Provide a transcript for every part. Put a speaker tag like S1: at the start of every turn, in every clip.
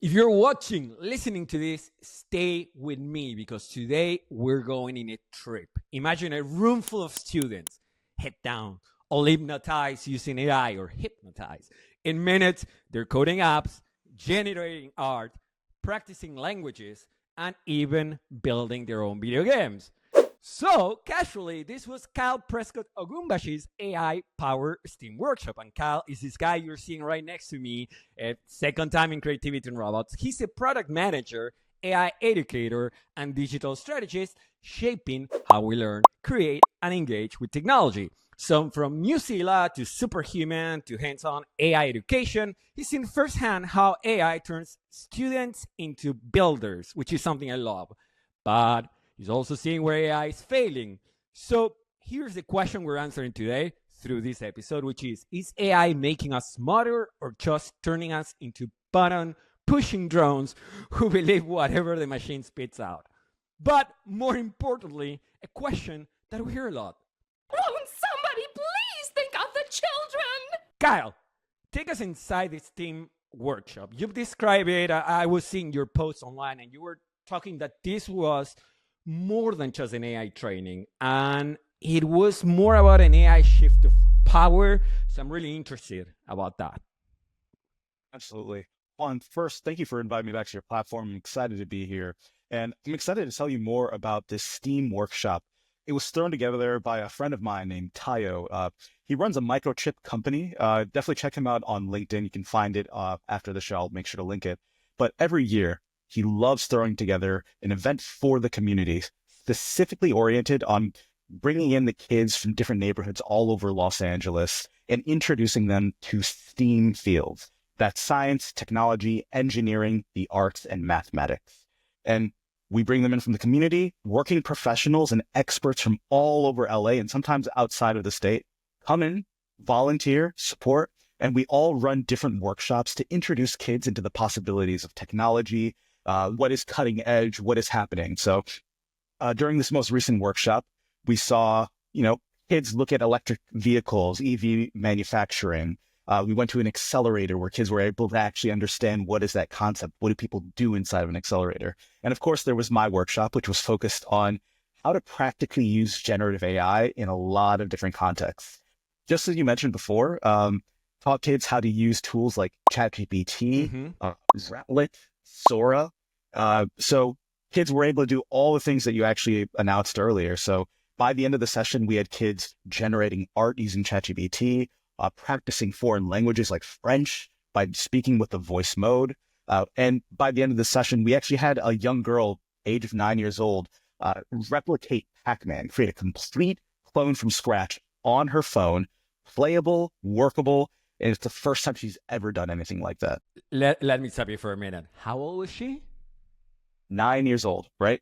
S1: If you're watching, listening to this, stay with me because today we're going in a trip. Imagine a room full of students, head down, all hypnotized using AI or hypnotized. In minutes, they're coding apps, generating art, practicing languages, and even building their own video games. So, casually, this was Kyle-Prescott Ogumbase's AI Power STEAM Workshop. And Kyle is this guy you're seeing right next to me, second time in creativity and robots. He's a product manager, AI educator, and digital strategist, shaping how we learn, create, and engage with technology. So, from Muzilla to superhuman to hands on AI education, he's seen firsthand how AI turns students into builders, which is something I love. But he's also seeing where AI is failing. So here's the question we're answering today through this episode, which is AI making us smarter or just turning us into button pushing drones who believe whatever the machine spits out? But more importantly, a question that we hear a lot.
S2: Won't somebody please think of the children?
S1: Kyle, take us inside this team workshop. You've described it. I was seeing your posts online and you were talking that this was more than just an AI training, and it was more about an AI shift of power. So I'm really interested about that.
S3: Absolutely. Juan, first, thank you for inviting me back to your platform. I'm excited to be here. And I'm excited to tell you more about this STEAM workshop. It was thrown together by a friend of mine named Tayo. He runs a microchip company. Definitely check him out on LinkedIn. You can find it after the show. I'll make sure to link it. But every year, he loves throwing together an event for the community, specifically oriented on bringing in the kids from different neighborhoods all over Los Angeles and introducing them to STEAM fields. That's science, technology, engineering, the arts, and mathematics. And we bring them in from the community, working professionals and experts from all over LA and sometimes outside of the state come in, volunteer, support, and we all run different workshops to introduce kids into the possibilities of technology, what is cutting edge, what is happening. So during this most recent workshop, we saw, kids look at electric vehicles, EV manufacturing. We went to an accelerator where kids were able to actually understand what is that concept? What do people do inside of an accelerator? And of course, there was my workshop, which was focused on how to practically use generative AI in a lot of different contexts. Just as you mentioned before, taught kids how to use tools like ChatGPT, Replit, Sora. So kids were able to do all the things that you actually announced earlier. So by the end of the session, we had kids generating art using ChatGPT, practicing foreign languages like French by speaking with the voice mode. And by the end of the session, we actually had a young girl, age of 9 years old, replicate Pac-Man, create a complete clone from scratch on her phone, playable, workable. And it's the first time she's ever done anything like that.
S1: Let me stop you for a minute. How old was she?
S3: 9 years old, right?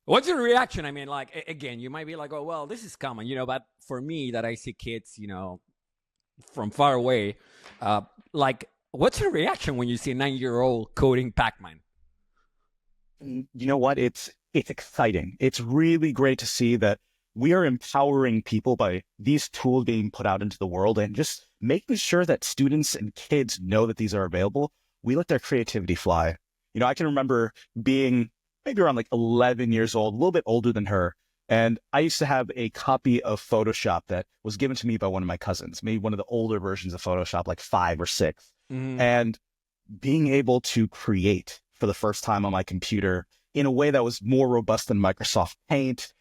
S1: What's your reaction? I mean, again, you might be like, oh, well, this is common, but for me that I see kids, from far away, what's your reaction when you see a 9-year-old coding Pac-Man?
S3: You know what? It's exciting. It's really great to see that we are empowering people by these tools being put out into the world and just making sure that students and kids know that these are available. We let their creativity fly. I can remember being maybe around 11 years old, a little bit older than her. And I used to have a copy of Photoshop that was given to me by one of my cousins, maybe one of the older versions of Photoshop, like 5 or 6. Mm-hmm. And being able to create for the first time on my computer in a way that was more robust than Microsoft Paint,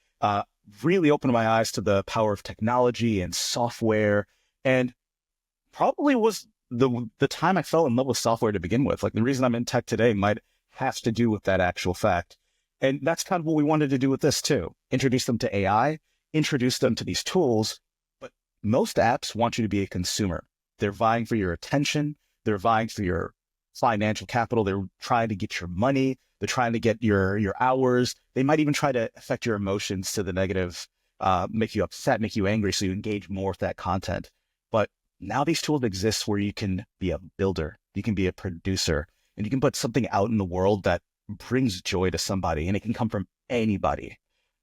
S3: really opened my eyes to the power of technology and software, and probably was the time I fell in love with software to begin with. The reason I'm in tech today might have to do with that actual fact. And that's kind of what we wanted to do with this too. Introduce them to AI, introduce them to these tools, but most apps want you to be a consumer. They're vying for your attention. They're vying for your financial capital. They're trying to get your money. They're trying to get your hours. They might even try to affect your emotions to the negative, make you upset, make you angry, so you engage more with that content. But now these tools exist where you can be a builder, you can be a producer, and you can put something out in the world that brings joy to somebody, and it can come from anybody.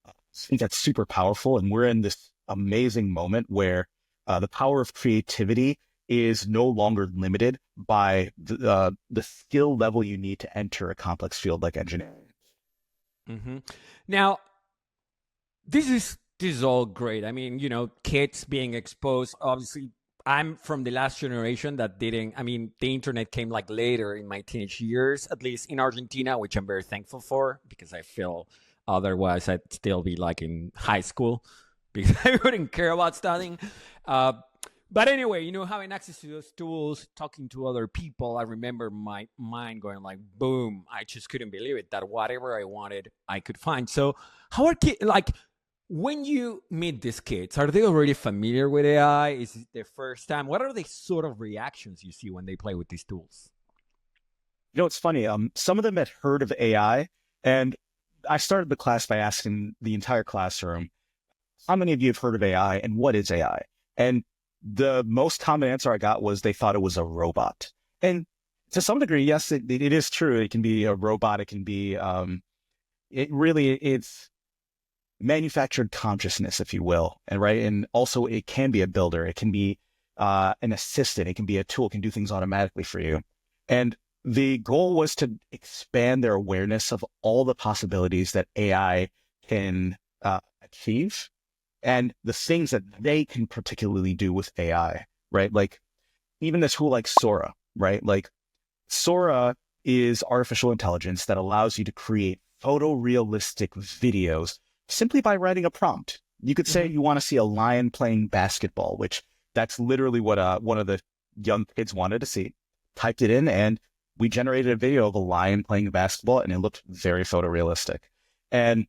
S3: I think that's super powerful, and we're in this amazing moment where the power of creativity is no longer limited by the skill level you need to enter a complex field like engineering.
S1: Mm-hmm. Now, this is all great. I mean, kids being exposed. Obviously, I'm from the last generation that didn't. I mean, the internet came like later in my teenage years, at least in Argentina, which I'm very thankful for because I feel otherwise I'd still be like in high school because I wouldn't care about studying. Uh, but anyway, having access to those tools, talking to other people, I remember my mind going like, boom, I just couldn't believe it that whatever I wanted, I could find. So how are kids, like, when you meet these kids, are they already familiar with AI? Is it their first time? What are the sort of reactions you see when they play with these tools?
S3: It's funny. Some of them had heard of AI, and I started the class by asking the entire classroom, how many of you have heard of AI and what is AI? And the most common answer I got was they thought it was a robot. And to some degree, yes, it is true. It can be a robot. It can be, it's manufactured consciousness, if you will. And right. And also it can be a builder. It can be an assistant. It can be a tool. It can do things automatically for you. And the goal was to expand their awareness of all the possibilities that AI can achieve and the things that they can particularly do with AI, right? Like even a tool like Sora, right? Like Sora is artificial intelligence that allows you to create photorealistic videos simply by writing a prompt. You could say you want to see a lion playing basketball, which that's literally what one of the young kids wanted to see. Typed it in and we generated a video of a lion playing basketball and it looked very photorealistic. And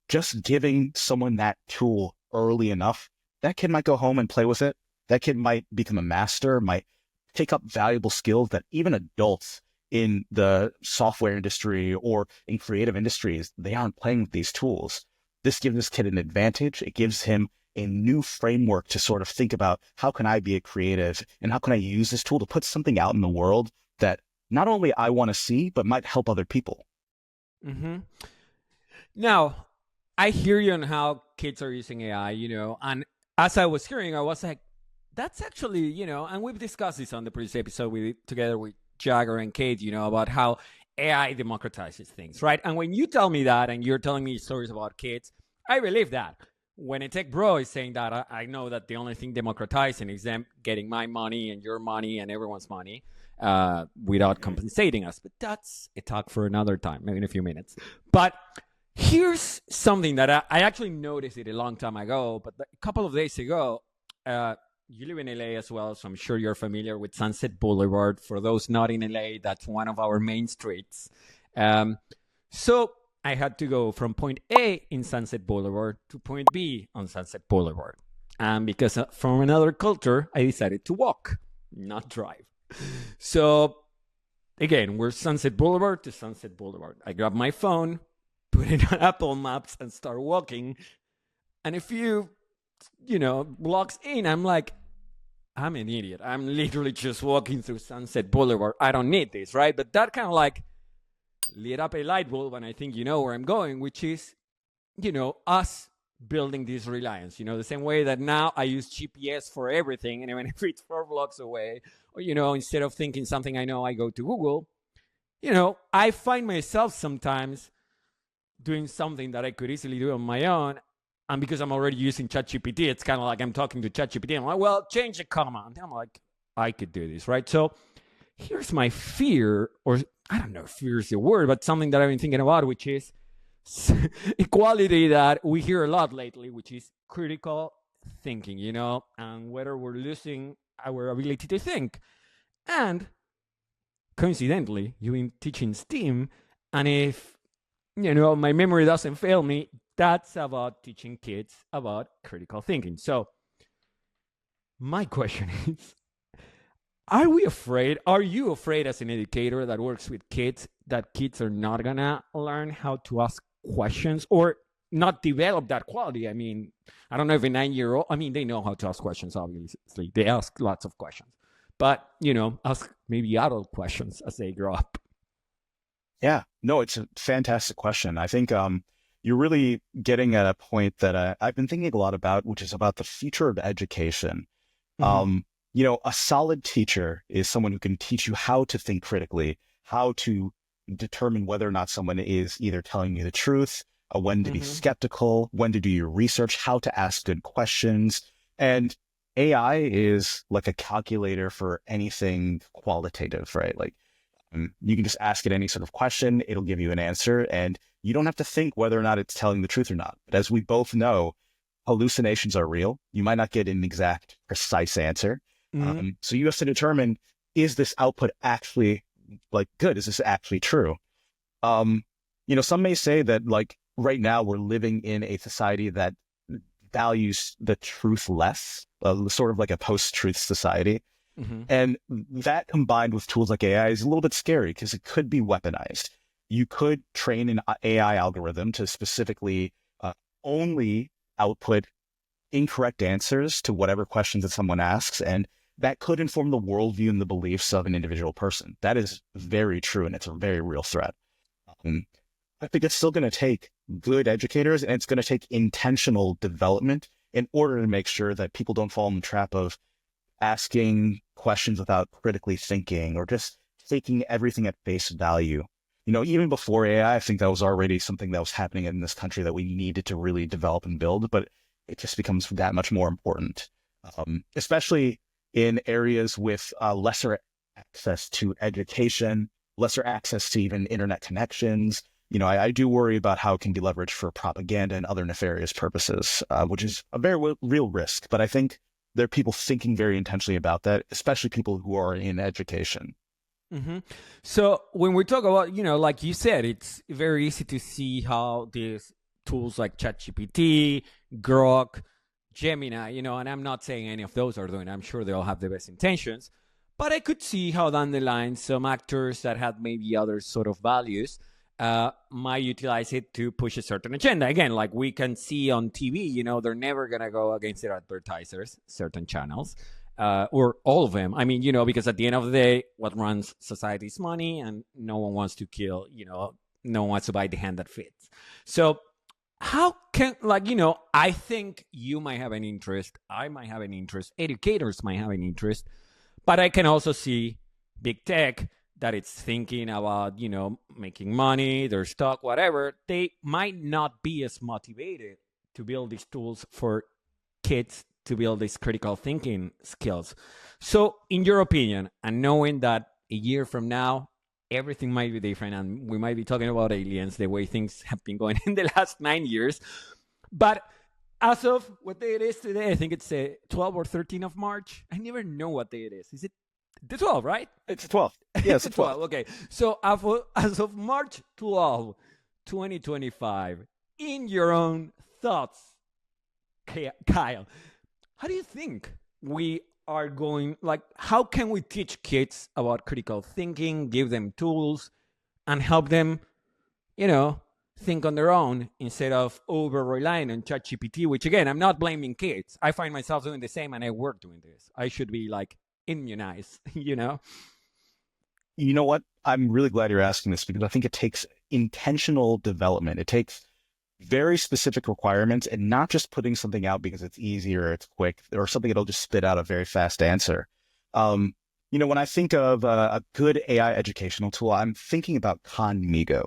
S3: just giving someone that tool early enough, that kid might go home and play with it. That kid might become a master, might take up valuable skills that even adults in the software industry or in creative industries, they aren't playing with these tools. This gives this kid an advantage. It gives him a new framework to sort of think about how can I be a creative and how can I use this tool to put something out in the world that not only I want to see, but might help other people.
S1: Mm-hmm. Now, I hear you on how kids are using AI, and as I was hearing, I was like, that's actually, and we've discussed this on the previous episode together with Jagger and Kate, about how AI democratizes things, right? And when you tell me that and you're telling me stories about kids, I believe that. When a tech bro is saying that, I know that the only thing democratizing is them getting my money and your money and everyone's money without compensating us. But that's a talk for another time, maybe in a few minutes. But here's something that I actually noticed it a long time ago, but a couple of days ago, you live in LA as well, so I'm sure you're familiar with Sunset Boulevard. For those not in LA, that's one of our main streets. So I had to go from point A in Sunset Boulevard to point B on Sunset Boulevard. And because from another culture, I decided to walk, not drive. So again, we're Sunset Boulevard to Sunset Boulevard. I grab my phone, put it on Apple Maps and start walking. And a few, blocks in, I'm like, I'm an idiot. I'm literally just walking through Sunset Boulevard. I don't need this, right? But that kind of like lit up a light bulb, and I think you know where I'm going, which is, us building this reliance. The same way that now I use GPS for everything, and even if it's 4 blocks away, or, instead of thinking something I know, I go to Google. I find myself sometimes doing something that I could easily do on my own. And because I'm already using ChatGPT, it's kind of like I'm talking to ChatGPT. I'm like, well, change the comma. And I'm like, I could do this, right? So here's my fear, or I don't know if fear is the word, but something that I've been thinking about, which is equality that we hear a lot lately, which is critical thinking, and whether we're losing our ability to think. And coincidentally, you've been teaching STEAM, and if my memory doesn't fail me, that's about teaching kids about critical thinking. So my question is, are you afraid as an educator that works with kids that kids are not going to learn how to ask questions or not develop that quality? I mean, I don't know if a 9-year-old, they know how to ask questions, obviously. They ask lots of questions. But, ask maybe adult questions as they grow up.
S3: Yeah, no, it's a fantastic question. I think you're really getting at a point that I've been thinking a lot about, which is about the future of education. Mm-hmm. A solid teacher is someone who can teach you how to think critically, how to determine whether or not someone is either telling you the truth, when to be skeptical, when to do your research, how to ask good questions. And AI is like a calculator for anything qualitative, right? Like you can just ask it any sort of question, it'll give you an answer, and you don't have to think whether or not it's telling the truth or not. But as we both know, hallucinations are real. You might not get an exact, precise answer. So you have to determine, is this output actually good? Is this actually true? Some may say that right now we're living in a society that values the truth less, sort of like a post-truth society. And that combined with tools like AI is a little bit scary because it could be weaponized. You could train an AI algorithm to specifically only output incorrect answers to whatever questions that someone asks, and that could inform the worldview and the beliefs of an individual person. That is very true, and it's a very real threat. I think it's still going to take good educators, and it's going to take intentional development in order to make sure that people don't fall in the trap of asking questions without critically thinking or just taking everything at face value. Even before AI, I think that was already something that was happening in this country that we needed to really develop and build, but it just becomes that much more important, especially in areas with lesser access to education, lesser access to even internet connections. I do worry about how it can be leveraged for propaganda and other nefarious purposes, which is a very real risk. But I think there are people thinking very intentionally about that, especially people who are in education.
S1: So when we talk about, like you said, it's very easy to see how these tools like ChatGPT, Grok, Gemini, and I'm not saying any of those are doing it. I'm sure they all have the best intentions. But I could see how down the line, some actors that have maybe other sort of values might utilize it to push a certain agenda. Again, like we can see on TV, they're never going to go against their advertisers, certain channels. Or all of them. I mean, because at the end of the day, what runs society is money, and no one wants to kill, no one wants to buy the hand that fits. So how can, I think you might have an interest, I might have an interest, educators might have an interest, but I can also see big tech that it's thinking about, making money, their stock, whatever. They might not be as motivated to build these tools for kids to build these critical thinking skills. So in your opinion, and knowing that a year from now, everything might be different and we might be talking about aliens the way things have been going in the last 9 years. But as of what day it is today, I think it's 12 or 13 of March. I never know what day it is. Is it the 12th, right?
S3: It's the 12th. Yeah, it's the 12th.
S1: Okay. So as of March 12, 2025, in your own thoughts, Kyle, how do you think we are going, how can we teach kids about critical thinking, give them tools, and help them, think on their own instead of over-relying on ChatGPT, which, again, I'm not blaming kids. I find myself doing the same, and I work doing this. I should be, immunized,
S3: You know what? I'm really glad you're asking this because I think it takes intentional development. It takes very specific requirements and not just putting something out because it's easy or it's quick or something that'll just spit out a very fast answer. When I think of a good AI educational tool, I'm thinking about Khanmigo.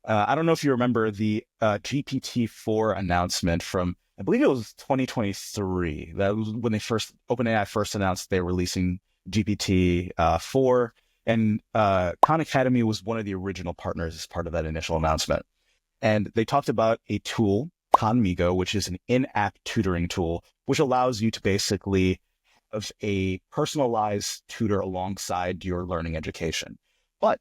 S3: I don't know if you remember the GPT-4 announcement from, I believe it was 2023. That was when OpenAI first announced they were releasing GPT-4. And Khan Academy was one of the original partners as part of that initial announcement. And they talked about a tool, Khanmigo, which is an in-app tutoring tool, which allows you to basically have a personalized tutor alongside your learning education. But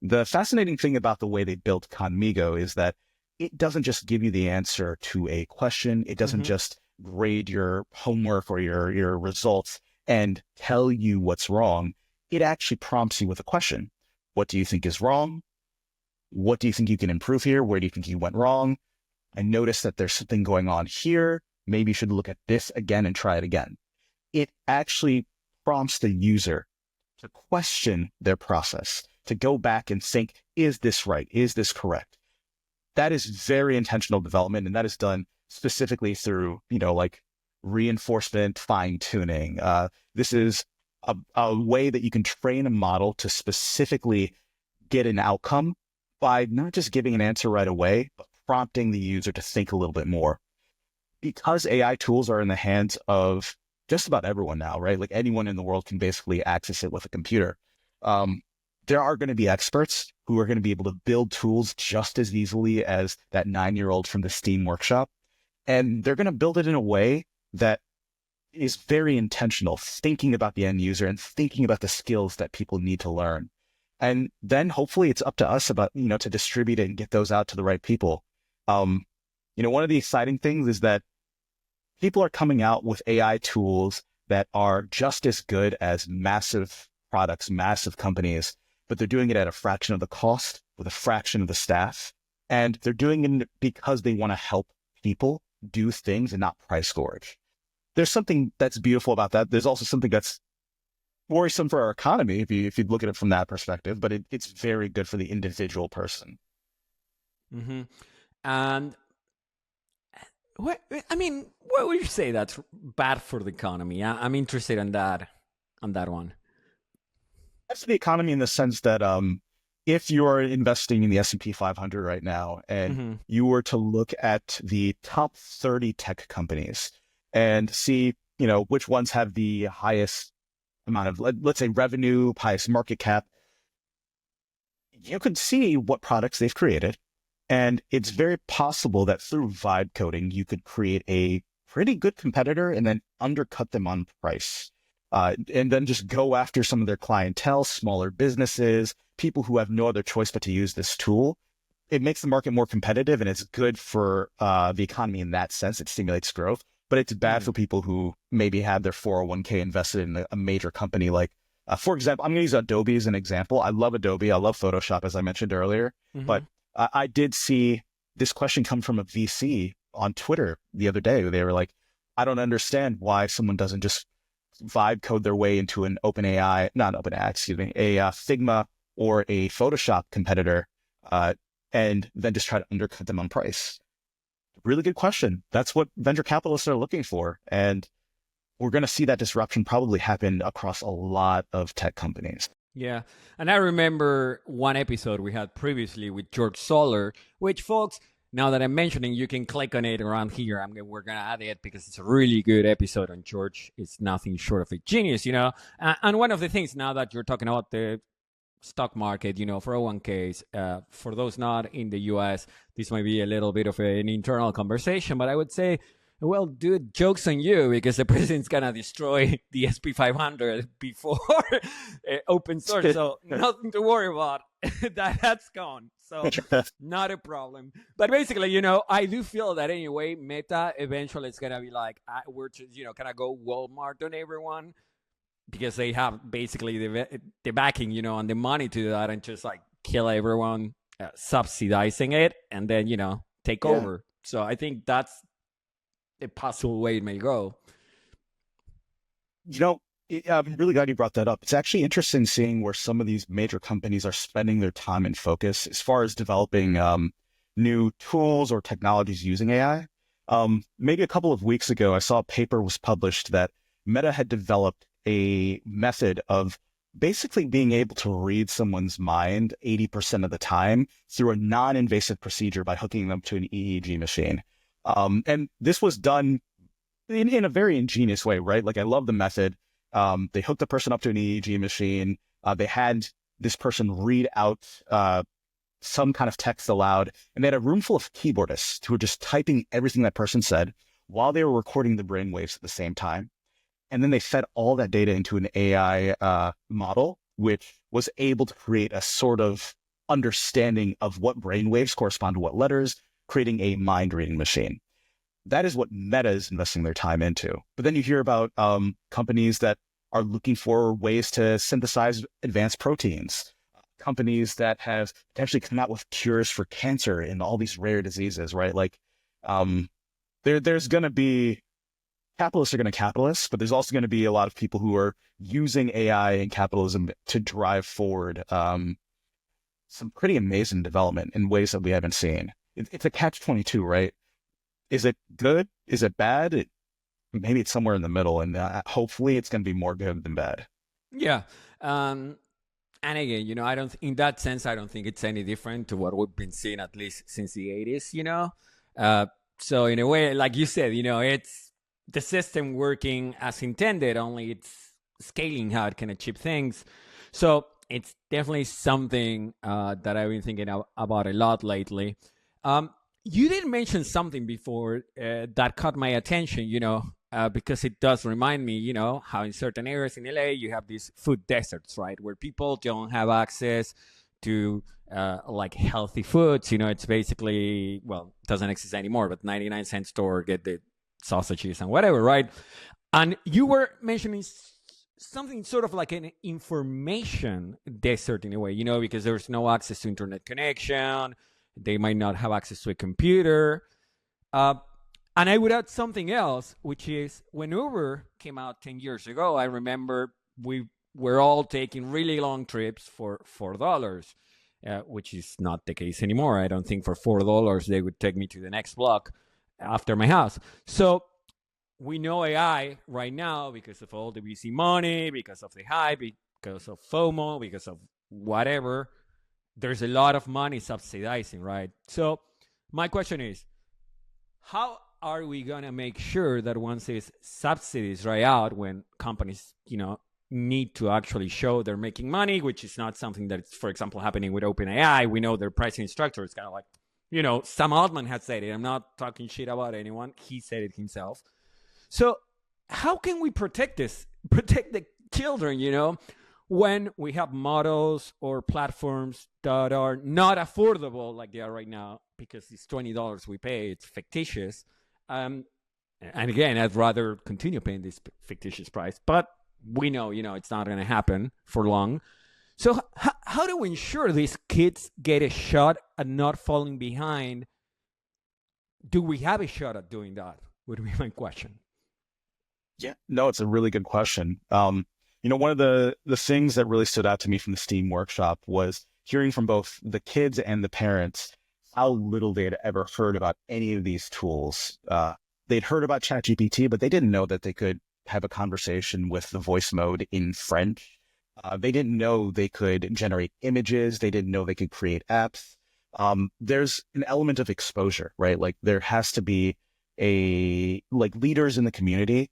S3: the fascinating thing about the way they built Khanmigo is that it doesn't just give you the answer to a question. It doesn't just grade your homework or your results and tell you what's wrong. It actually prompts you with a question. What do you think is wrong? What do you think you can improve here? Where do you think you went wrong? I noticed that there's something going on here. Maybe you should look at this again and try it again. It actually prompts the user to question their process, to go back and think, is this right? Is this correct? That is very intentional development, and that is done specifically through, reinforcement, fine tuning. This is a way that you can train a model to specifically get an outcome by not just giving an answer right away, but prompting the user to think a little bit more. Because AI tools are in the hands of just about everyone now, right? Like anyone in the world can basically access it with a computer. There are going to be experts who are going to be able to build tools just as easily as that 9-year-old from the STEAM workshop. And they're going to build it in a way that is very intentional, thinking about the end user and thinking about the skills that people need to learn. And then hopefully it's up to us about, to distribute it and get those out to the right people. One of the exciting things is that people are coming out with AI tools that are just as good as massive products, massive companies, but they're doing it at a fraction of the cost with a fraction of the staff. And they're doing it because they want to help people do things and not price gorge. There's something that's beautiful about that. There's also something that's worrisome for our economy if you look at it from that perspective, but it's very good for the individual person.
S1: Mm-hmm. And what would you say that's bad for the economy? I'm interested in that, on that one.
S3: That's the economy in the sense that if you're investing in the S&P 500 right now, and you were to look at the top 30 tech companies and see, which ones have the highest amount of, let's say, revenue, highest market cap, you could see what products they've created. And it's very possible that through vibe coding, you could create a pretty good competitor and then undercut them on price. And then just go after some of their clientele, smaller businesses, people who have no other choice but to use this tool. It makes the market more competitive, and it's good for the economy in that sense. It stimulates growth, but it's bad for people who maybe have their 401k invested in a major company. Like, for example, I'm going to use Adobe as an example. I love Adobe. I love Photoshop, as I mentioned earlier, but I did see this question come from a VC on Twitter the other day. They were like, I don't understand why someone doesn't just vibe code their way into an a Figma or a Photoshop competitor, and then just try to undercut them on price. Really good question. That's what venture capitalists are looking for. And we're going to see that disruption probably happen across a lot of tech companies.
S1: Yeah. And I remember one episode we had previously with George Soller, which, folks, now that I'm mentioning, you can click on it around here. We're going to add it because it's a really good episode on George. It's nothing short of a genius, And one of the things, now that you're talking about the stock market, 401ks, for those not in the US, this might be a little bit of an internal conversation, but I would say, well, dude, joke's on you, because the president's going to destroy the SP 500 before open source. So nothing to worry about. That's gone. So not a problem. But basically, I do feel that anyway, Meta eventually is going to be like, we're just, kind of go Walmart on everyone, because they have basically the backing, and the money to do that, and just like kill everyone, subsidizing it, and then, take over. So I think that's a possible way it may go.
S3: I'm really glad you brought that up. It's actually interesting seeing where some of these major companies are spending their time and focus as far as developing new tools or technologies using AI. Maybe a couple of weeks ago, I saw a paper was published that Meta had developed a method of basically being able to read someone's mind 80% of the time through a non-invasive procedure by hooking them to an EEG machine. And this was done in a very ingenious way, right? Like, I love the method. They hooked the person up to an EEG machine. They had this person read out some kind of text aloud, and they had a room full of keyboardists who were just typing everything that person said while they were recording the brain waves at the same time. And then they fed all that data into an AI model, which was able to create a sort of understanding of what brain waves correspond to what letters, creating a mind-reading machine. That is what Meta is investing their time into. But then you hear about companies that are looking for ways to synthesize advanced proteins, companies that have potentially come out with cures for cancer and all these rare diseases, right? Like, there's going to be, capitalists are going to capitalists, but there's also going to be a lot of people who are using AI and capitalism to drive forward some pretty amazing development in ways that we haven't seen. It's a catch-22, right? Is it good? Is it bad? Maybe it's somewhere in the middle, and hopefully it's going to be more good than bad.
S1: Yeah. And again, I don't, in that sense, I don't think it's any different to what we've been seeing at least since the 80s. Uh, so in a way, like you said, it's the system working as intended, only it's scaling how it can achieve things. So it's definitely something that I've been thinking about a lot lately. Um, you did mention something before that caught my attention, because it does remind me, how in certain areas in LA you have these food deserts, right, where people don't have access to like healthy foods. It's basically, well, it doesn't exist anymore, but 99-cent store, get the sausages and whatever, right? And you were mentioning something sort of like an information desert in a way, because there's no access to internet connection. They might not have access to a computer. Uh, and I would add something else, which is when Uber came out 10 years ago, I remember we were all taking really long trips for $4, which is not the case anymore. I don't think for $4 they would take me to the next block after my house. So we know AI right now because of all the VC money, because of the hype, because of FOMO, because of whatever. There's a lot of money subsidizing, right? So my question is, how are we going to make sure that once these subsidies dry out, when companies, need to actually show they're making money, which is not something that's, for example, happening with OpenAI. We know their pricing structure is kind of like, Sam Altman has said it. I'm not talking shit about anyone. He said it himself. So how can we protect the children, when we have models or platforms that are not affordable like they are right now, because it's $20 we pay, it's fictitious. And again, I'd rather continue paying this fictitious price, but we know, it's not going to happen for long. So how do we ensure these kids get a shot at not falling behind? Do we have a shot at doing that? Would be my question.
S3: Yeah, no, it's a really good question. One of the things that really stood out to me from the STEAM workshop was hearing from both the kids and the parents how little they had ever heard about any of these tools. They'd heard about ChatGPT, but they didn't know that they could have a conversation with the voice mode in French. They didn't know they could generate images. They didn't know they could create apps. There's an element of exposure, right? Like there has to be leaders in the community,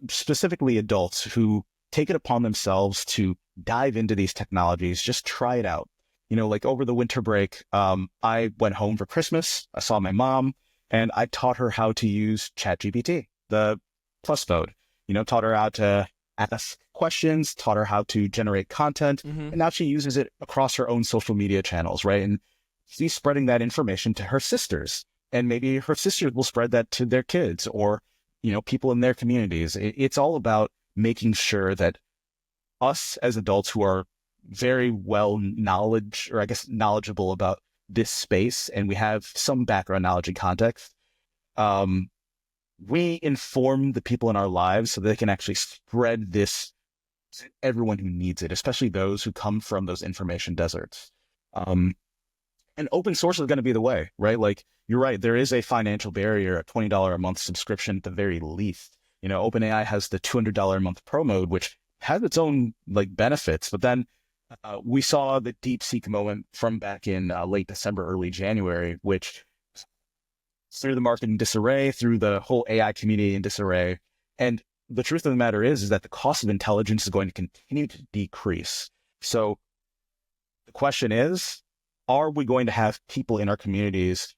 S3: specifically adults who take it upon themselves to dive into these technologies, just try it out. Like over the winter break, I went home for Christmas. I saw my mom and I taught her how to use ChatGPT, the plus mode, taught her how to ask questions, taught her how to generate content.
S1: Mm-hmm.
S3: And now she uses it across her own social media channels, right? And she's spreading that information to her sisters. And maybe her sisters will spread that to their kids or, people in their communities. It's all about making sure that us as adults who are very knowledgeable about this space, and we have some background knowledge and context, we inform the people in our lives so they can actually spread this to everyone who needs it, especially those who come from those information deserts. And open source is going to be the way, right? Like you're right, there is a financial barrier, a $20 a month subscription at the very least. OpenAI has the $200 a month pro mode, which has its own benefits. But then we saw the DeepSeek moment from back in late December, early January, which threw the market in disarray, threw the whole AI community in disarray. And the truth of the matter is that the cost of intelligence is going to continue to decrease. So the question is, are we going to have people in our communities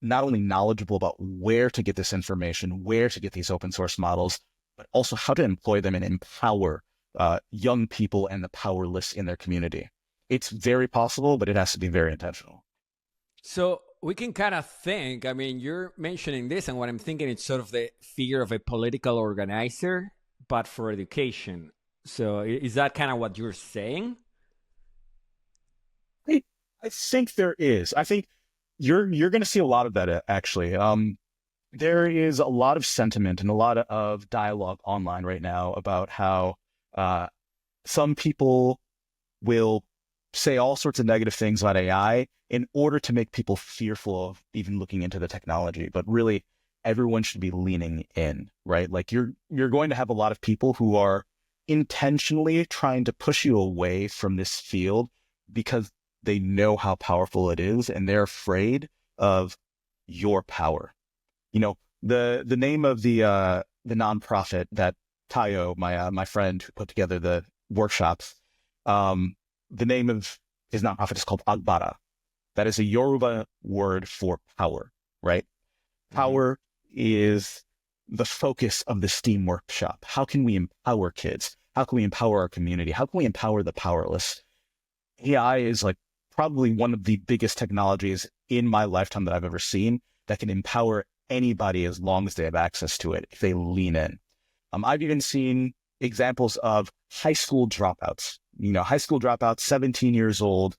S3: not only knowledgeable about where to get this information, where to get these open source models, but also how to employ them and empower young people and the powerless in their community? It's very possible, but it has to be very intentional.
S1: So we can kind of think, you're mentioning this, and what I'm thinking is sort of the figure of a political organizer, but for education. So is that kind of what you're saying?
S3: I think there is. I think you're going to see a lot of that, actually. There is a lot of sentiment and a lot of dialogue online right now about how some people will say all sorts of negative things about AI in order to make people fearful of even looking into the technology. But really, everyone should be leaning in, right? Like you're going to have a lot of people who are intentionally trying to push you away from this field because they know how powerful it is and they're afraid of your power. The name of the nonprofit that Tayo, my friend who put together the workshops, the name of his nonprofit is called Agbara. That is a Yoruba word for power, right? Power is the focus of the STEAM workshop. How can we empower kids? How can we empower our community? How can we empower the powerless? AI is like probably one of the biggest technologies in my lifetime that I've ever seen that can empower anybody as long as they have access to it, if they lean in. I've even seen examples of high school dropouts, 17 years old,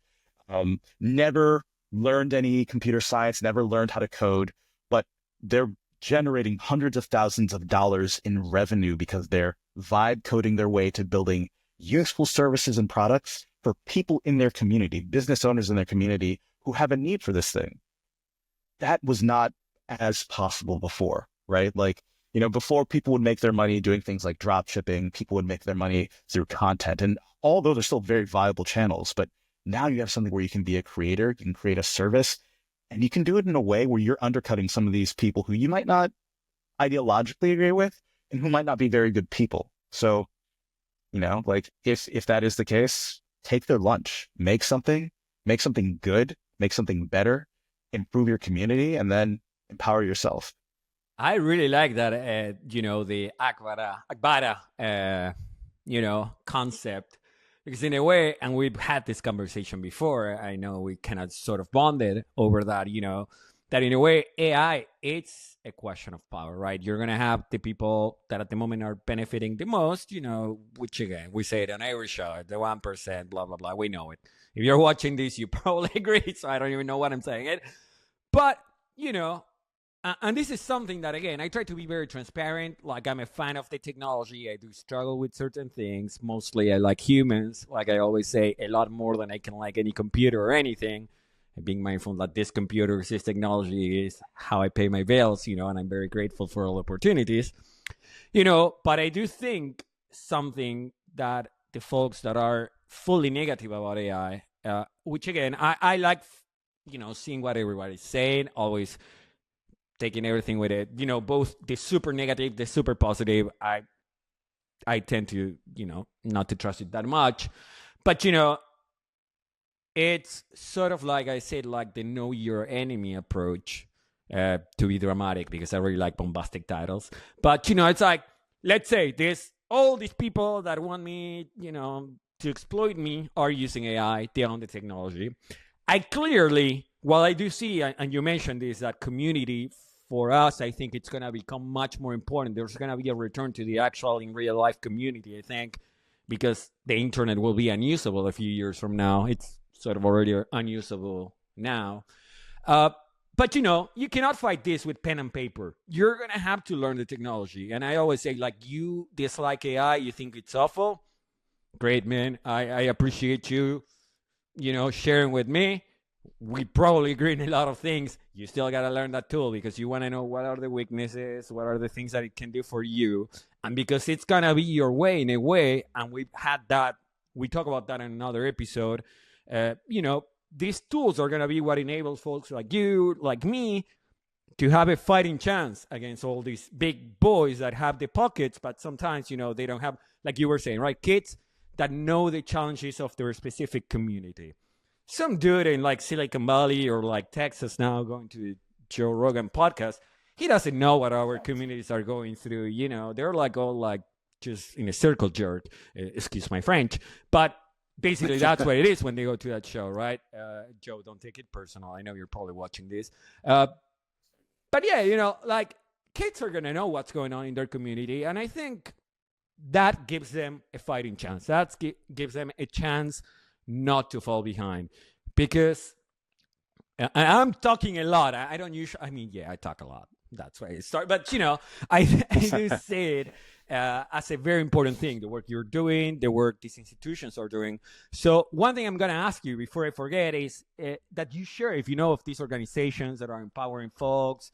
S3: never learned any computer science, never learned how to code, but they're generating hundreds of thousands of dollars in revenue because they're vibe coding their way to building useful services and products for people in their community, business owners in their community who have a need for this thing. That was not as possible before, right? Before people would make their money doing things like drop shipping, people would make their money through content, and all those are still very viable channels. But now you have something where you can be a creator, you can create a service, and you can do it in a way where you're undercutting some of these people who you might not ideologically agree with and who might not be very good people. So, if that is the case, take their lunch, make something good, make something better, improve your community, and then empower yourself.
S1: I really like that, the Agbara, concept, because in a way, and we've had this conversation before, I know we kind of sort of bonded over that, that in a way, AI, it's a question of power, right? You're going to have the people that at the moment are benefiting the most, which again, we say it on every show, the 1%, blah, blah, blah. We know it. If you're watching this, you probably agree, so I don't even know what I'm saying. But, and this is something that, again, I try to be very transparent. Like, I'm a fan of the technology. I do struggle with certain things. Mostly I like humans. Like I always say, a lot more than I can like any computer or anything. And being mindful that this computer, this technology is how I pay my bills, and I'm very grateful for all opportunities. But I do think something that the folks that are fully negative about AI, which again, I like, seeing what everybody's saying, always taking everything with it, both the super negative, the super positive. I tend to, not to trust it that much. But, it's sort of like I said, like the know your enemy approach, to be dramatic, because I really like bombastic titles. But, it's like, let's say all these people that want me, to exploit me are using AI, they own the technology. I clearly, while I do see, and you mentioned this, that community for us, I think it's going to become much more important. There's going to be a return to the actual in real life community, I think, because the internet will be unusable a few years from now. It's sort of already unusable now. But, you cannot fight this with pen and paper. You're going to have to learn the technology. And I always say, like, you dislike AI, you think it's awful. Great, man. I appreciate you, sharing with me. We probably agree on a lot of things. You still got to learn that tool because you want to know what are the weaknesses, what are the things that it can do for you. And because it's going to be your way in a way, and we've had that, we talk about that in another episode, these tools are going to be what enables folks like you, like me, to have a fighting chance against all these big boys that have the pockets, but sometimes, they don't have, like you were saying, right? Kids that know the challenges of their specific community. Some dude in like Silicon Valley or like Texas now going to Joe Rogan podcast, he doesn't know what our communities are going through. They're like all like just in a circle jerk, excuse my French, but basically that's what it is when they go to that show, right? Joe, don't take it personal. I know you're probably watching this. But yeah, like kids are going to know what's going on in their community. And I think that gives them a fighting chance. That gives them a chance not to fall behind, because I'm talking a lot. I don't usually, I talk a lot. That's why I start. But, I do say it as a very important thing, the work you're doing, the work these institutions are doing. So one thing I'm going to ask you before I forget is that you share, if you know of these organizations that are empowering folks,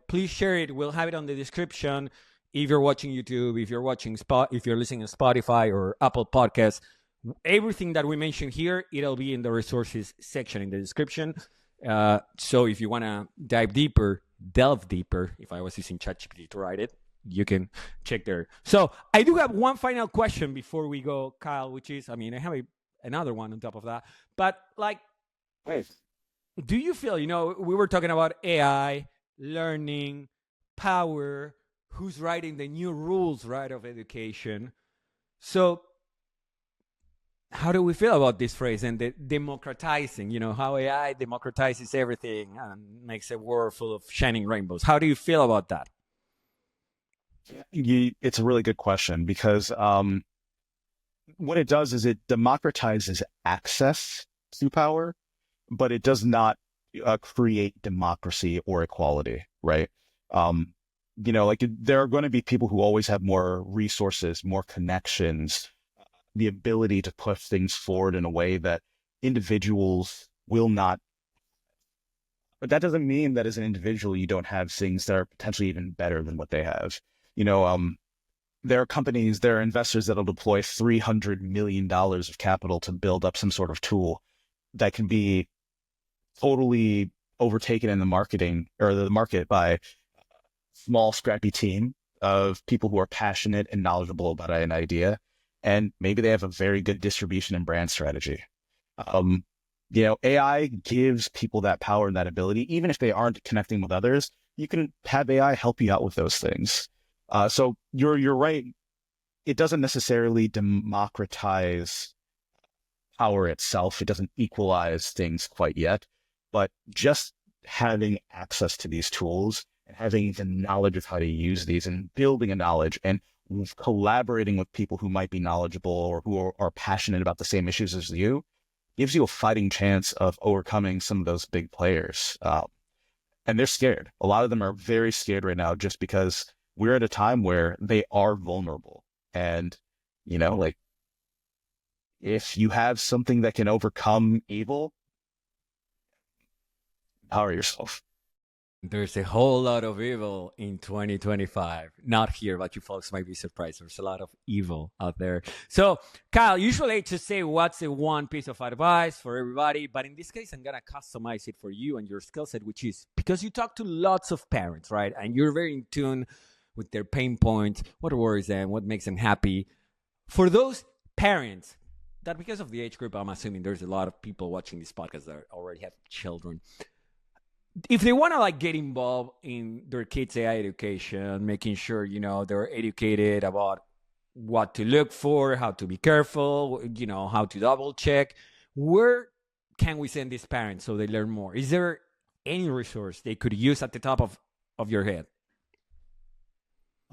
S1: please share it. We'll have it on the description. if you're watching YouTube, if you're watching if you're listening to Spotify or Apple Podcasts, everything that we mentioned here, it'll be in the resources section in the description. So if you want to delve deeper, if I was using ChatGPT to write it, you can check there. So I do have one final question before we go, Kyle, which is, I mean, I have another one on top of that, but like, do you feel, we were talking about AI, learning, power, who's writing the new rules, right, of education. So how do we feel about this phrase and the democratizing, how AI democratizes everything and makes a world full of shining rainbows? How do you feel about that?
S3: It's a really good question because what it does is it democratizes access to power, but it does not create democracy or equality, right? There are going to be people who always have more resources, more connections, the ability to push things forward in a way that individuals will not. But that doesn't mean that as an individual, you don't have things that are potentially even better than what they have. There are companies, there are investors that'll deploy $300 million of capital to build up some sort of tool that can be totally overtaken in the market by a small, scrappy team of people who are passionate and knowledgeable about an idea. And maybe they have a very good distribution and brand strategy. AI gives people that power and that ability. Even if they aren't connecting with others, you can have AI help you out with those things. So you're right. It doesn't necessarily democratize power itself. It doesn't equalize things quite yet, but just having access to these tools and having the knowledge of how to use these and building a knowledge and collaborating with people who might be knowledgeable or who are passionate about the same issues as you gives you a fighting chance of overcoming some of those big players. And they're scared. A lot of them are very scared right now just because we're at a time where they are vulnerable. And, if you have something that can overcome evil, empower yourself.
S1: There's a whole lot of evil in 2025. Not here, but you folks might be surprised. There's a lot of evil out there. So, Kyle, usually I just say what's the one piece of advice for everybody, but in this case, I'm going to customize it for you and your skill set, which is because you talk to lots of parents, right? And you're very in tune with their pain points, what worries them, what makes them happy. For those parents that, because of the age group, I'm assuming there's a lot of people watching this podcast that already have children. If they want to get involved in their kids' AI education, making sure, they're educated about what to look for, how to be careful, how to double check, where can we send these parents so they learn more? Is there any resource they could use at the top of your head?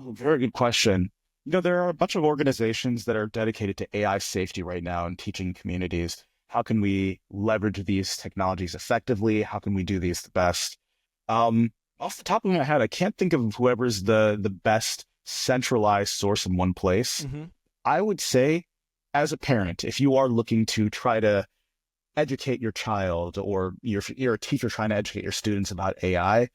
S3: Oh, very good question. There are a bunch of organizations that are dedicated to AI safety right now and teaching communities. How can we leverage these technologies effectively? How can we do these the best? Off the top of my head, I can't think of whoever's the best centralized source in one place. Mm-hmm. I would say, as a parent, if you are looking to try to educate your child or you're a teacher trying to educate your students about AI,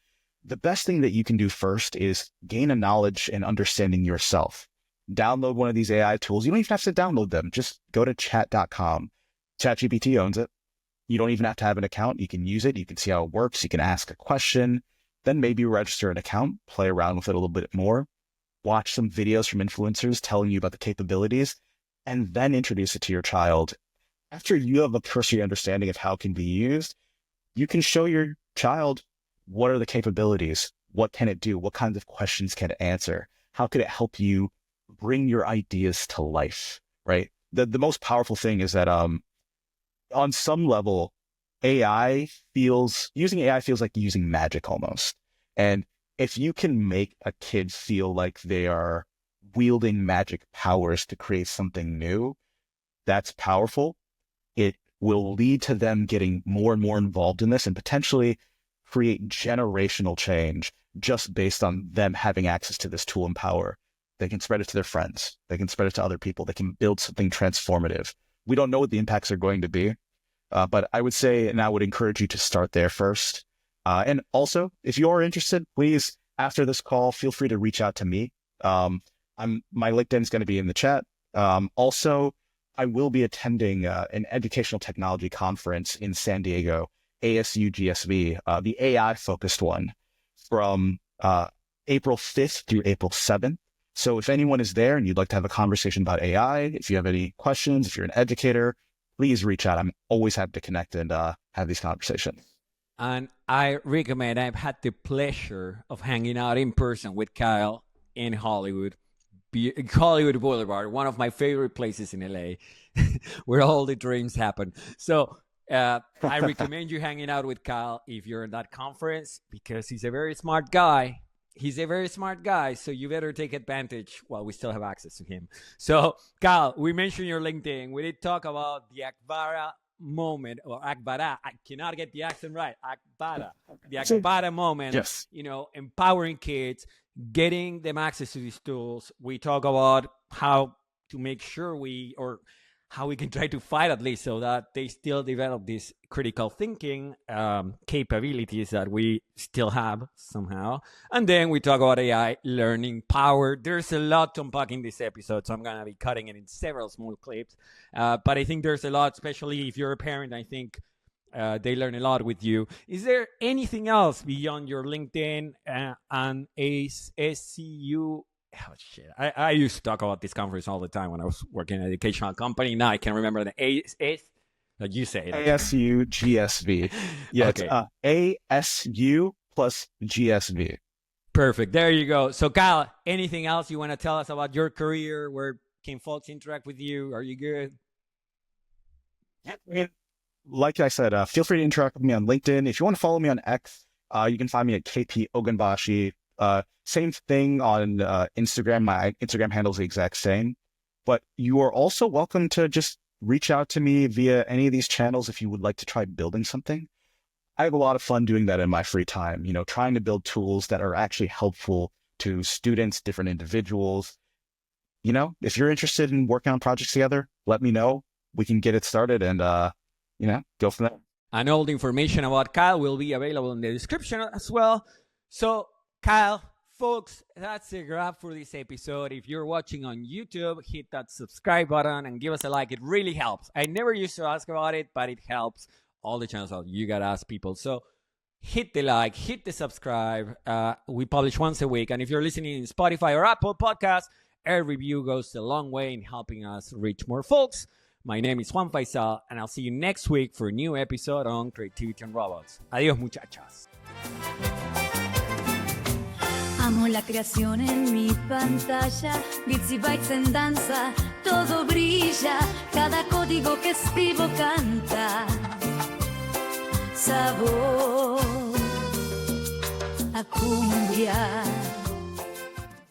S3: the best thing that you can do first is gain a knowledge and understanding yourself. Download one of these AI tools. You don't even have to download them. Just go to chat.com. ChatGPT owns it. You don't even have to have an account. You can use it. You can see how it works. You can ask a question, then maybe register an account, play around with it a little bit more, watch some videos from influencers telling you about the capabilities, and then introduce it to your child. After you have a cursory understanding of how it can be used, you can show your child what are the capabilities, what can it do, what kinds of questions can it answer, how could it help you bring your ideas to life, right? The most powerful thing is that on some level, using AI feels like using magic almost. And if you can make a kid feel like they are wielding magic powers to create something new, that's powerful. It will lead to them getting more and more involved in this and potentially create generational change just based on them having access to this tool and power. They can spread it to their friends. They can spread it to other people. They can build something transformative. We don't know what the impacts are going to be, but I would say, and I would encourage you to start there first. And also, if you are interested, please, after this call, feel free to reach out to me. My LinkedIn is going to be in the chat. Also, I will be attending an educational technology conference in San Diego, ASU GSV, the AI focused one, from April 5th through April 7th. So if anyone is there and you'd like to have a conversation about AI, if you have any questions, if you're an educator, please reach out. I'm always happy to connect and have these conversations.
S1: And I recommend, I've had the pleasure of hanging out in person with Kyle in Hollywood Boulevard, one of my favorite places in LA, where all the dreams happen. So I recommend you hanging out with Kyle if you're in that conference, because he's a very smart guy. So you better take advantage while we still have access to him. So, Kyle, we mentioned your LinkedIn. We did talk about the Agbara moment, or Agbara. I cannot get the accent right. Agbara. The Agbara moment,
S3: yes.
S1: Empowering kids, getting them access to these tools. We talk about how to make sure how we can try to fight, at least, so that they still develop these critical thinking capabilities that we still have somehow. And then we talk about AI learning power. There's a lot to unpack in this episode, so I'm going to be cutting it in several small clips. But I think there's a lot, especially if you're a parent. I think they learn a lot with you. Is there anything else beyond your LinkedIn and SCU? Oh, shit. I used to talk about this conference all the time when I was working in an educational company. Now I can remember the like you say it.
S3: ASU GSV. Yeah, okay. ASU plus GSV.
S1: Perfect. There you go. So, Kyle, anything else you want to tell us about your career? Where can folks interact with you? Are you good?
S3: Yeah, like I said, feel free to interact with me on LinkedIn. If you want to follow me on X, you can find me at KP Ogunbase. Same thing on Instagram. My Instagram handle is the exact same. But you are also welcome to just reach out to me via any of these channels if you would like to try building something. I have a lot of fun doing that in my free time, trying to build tools that are actually helpful to students, different individuals. If you're interested in working on projects together, let me know. We can get it started and, go from there.
S1: And all the information about Kyle will be available in the description as well. So, Kyle, folks, that's a wrap for this episode. If you're watching on YouTube, hit that subscribe button and give us a like. It really helps. I never used to ask about it, but it helps all the channels out. You got to ask people. So hit the like, hit the subscribe. We publish once a week. And if you're listening in Spotify or Apple Podcasts, a review goes a long way in helping us reach more folks. My name is Juan Faisal, and I'll see you next week for a new episode on Creativity and Robots. Adiós, muchachas.
S4: Amo la creación en mi pantalla, bits y bytes en danza, todo brilla, cada código que escribo canta. Sabor a cumbia.